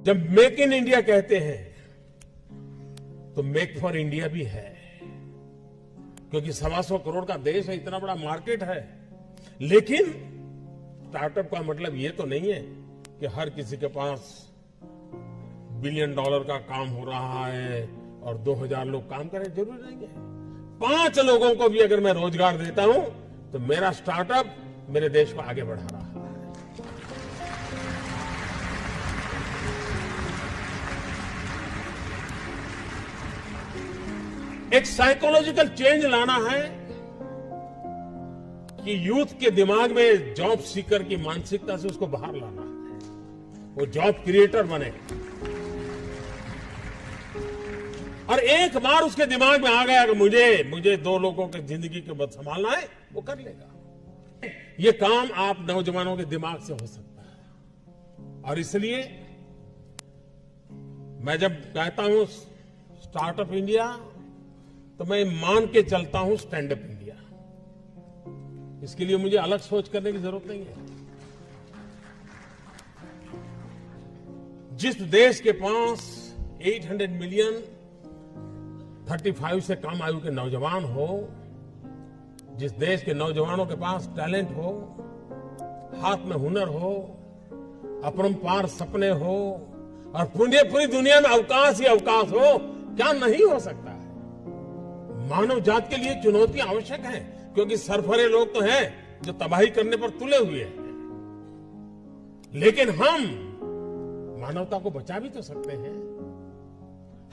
जब make in India कहते हैं तो मेक फॉर इंडिया भी है, क्योंकि 125 करोड़ का देश है, इतना बड़ा मार्केट है। लेकिन स्टार्टअप का मतलब ये तो नहीं है कि हर किसी के पास $1 बिलियन का काम हो रहा है और 2000 लोग काम करें, जरूरी नहीं है। 5 लोगों को भी अगर मैं रोजगार देता हूं तो मेरा स्टार्टअप मेरे देश को आगे बढ़ा रहा है। एक साइकोलॉजिकल चेंज लाना है कि यूथ के दिमाग में जॉब सीकर की मानसिकता से उसको बाहर लाना है, वो जॉब क्रिएटर बने। और एक बार उसके दिमाग में आ गया कि मुझे 2 लोगों की जिंदगी के बाद संभालना है, वो कर लेगा। ये काम आप नौजवानों के दिमाग से हो सकता है। और इसलिए मैं जब कहता हूं स्टार्टअप इंडिया, तो मैं मान के चलता हूं स्टैंड अप इंडिया। इसके लिए मुझे अलग सोच करने की जरूरत नहीं है। जिस देश के पास 800 मिलियन 35 से कम आयु के नौजवान हो, जिस देश के नौजवानों के पास टैलेंट हो, हाथ में हुनर हो, अपरंपार सपने हो और पूरी दुनिया में अवकाश ही अवकाश हो, क्या नहीं हो सकता है। मानव जात के लिए चुनौती आवश्यक है, क्योंकि सरफरे लोग तो हैं जो तबाही करने पर तुले हुए हैं। लेकिन हम मानवता को बचा भी तो सकते हैं।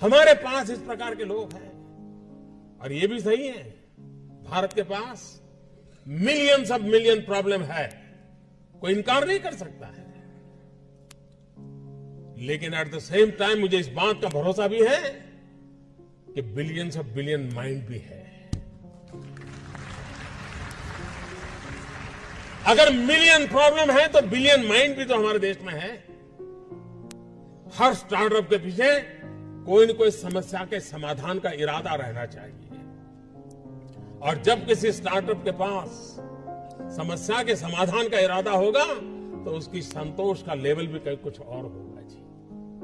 हमारे पास इस प्रकार के लोग हैं। और ये भी सही है, भारत के पास मिलियंस ऑफ मिलियन प्रॉब्लम है, कोई इनकार नहीं कर सकता है। लेकिन एट द सेम टाइम मुझे इस बात का भरोसा भी है कि बिलियंस ऑफ बिलियन माइंड भी है। अगर मिलियन प्रॉब्लम है तो बिलियन माइंड भी तो हमारे देश में है। हर स्टार्टअप के पीछे कोई न कोई समस्या के समाधान का इरादा रहना चाहिए। और जब किसी स्टार्टअप के पास समस्या के समाधान का इरादा होगा तो उसकी संतोष का लेवल भी कहीं कुछ और होगा जी।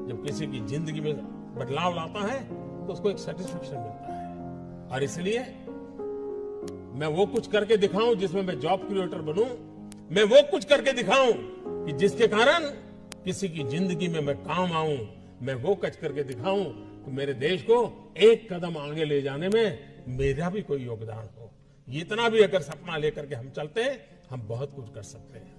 जब किसी की जिंदगी में बदलाव लाता है तो उसको एक सेटिस्फेक्शन मिलता है। और इसलिए मैं वो कुछ करके दिखाऊं जिसमें मैं जॉब क्रिएटर बनूं, मैं वो कुछ करके दिखाऊं कि जिसके कारण किसी की जिंदगी में मैं काम आऊं, मैं वो कुछ करके दिखाऊं कि मेरे देश को एक कदम आगे ले जाने में मेरा भी कोई योगदान हो। इतना भी अगर सपना लेकर के हम चलते हैं, हम बहुत कुछ कर सकते हैं।